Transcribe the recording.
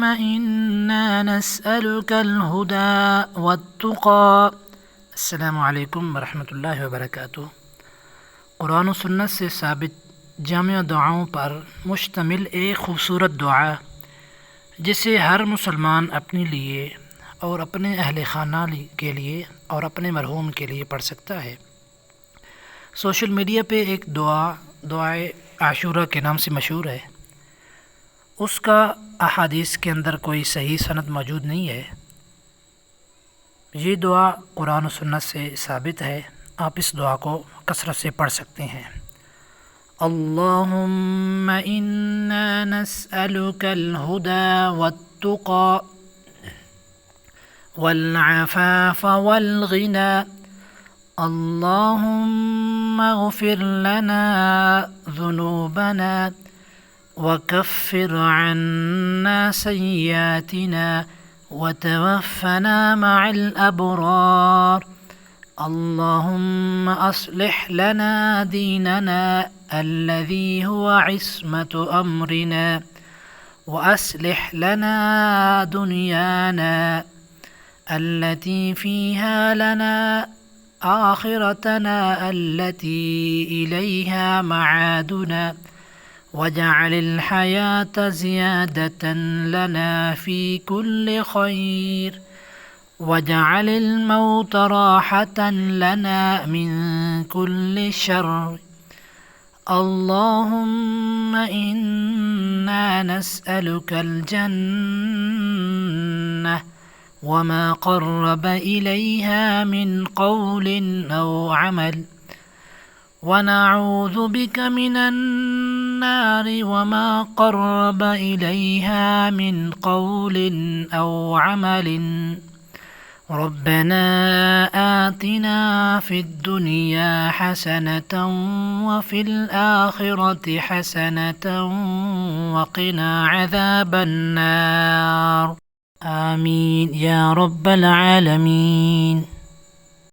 اللهم إنا نسألك الهدى والتقى۔ السلام علیکم ورحمۃ اللہ وبرکاتہ۔ قرآن و سنت سے ثابت جامع دعاؤں پر مشتمل ایک خوبصورت دعا جسے ہر مسلمان اپنے لیے اور اپنے اہل خانہ کے لیے اور اپنے مرحوم کے لیے پڑھ سکتا ہے۔ سوشل میڈیا پہ ایک دعائے عاشورہ کے نام سے مشہور ہے۔ اس کا احادیث کے اندر کوئی صحیح سند موجود نہیں ہے۔ یہ دعا قرآن و سنت سے ثابت ہے۔ آپ اس دعا کو کثرت سے پڑھ سکتے ہیں۔ اللہم انا نسألک الہدى والتقى والعفاف والغنى اللہم اغفر لنا ذنوبنا وكفر عنا سيئاتنا وتوفنا مع الأبرار اللهم أصلح لنا ديننا الذي هو عصمة أمرنا وأصلح لنا دنيانا التي فيها لنا آخرتنا التي إليها معادنا واجعل الحياة زيادة لنا في كل خير واجعل الموت راحة لنا من كل شر اللهم إنا نسألك الجنة وما قرب إليها من قول أو عمل ونعوذ بك من النار وما قرب إليها من قول أو عمل ربنا آتنا في الدنيا حسنة وفي الآخرة حسنة وقنا عذاب النار آمين يا رب العالمين۔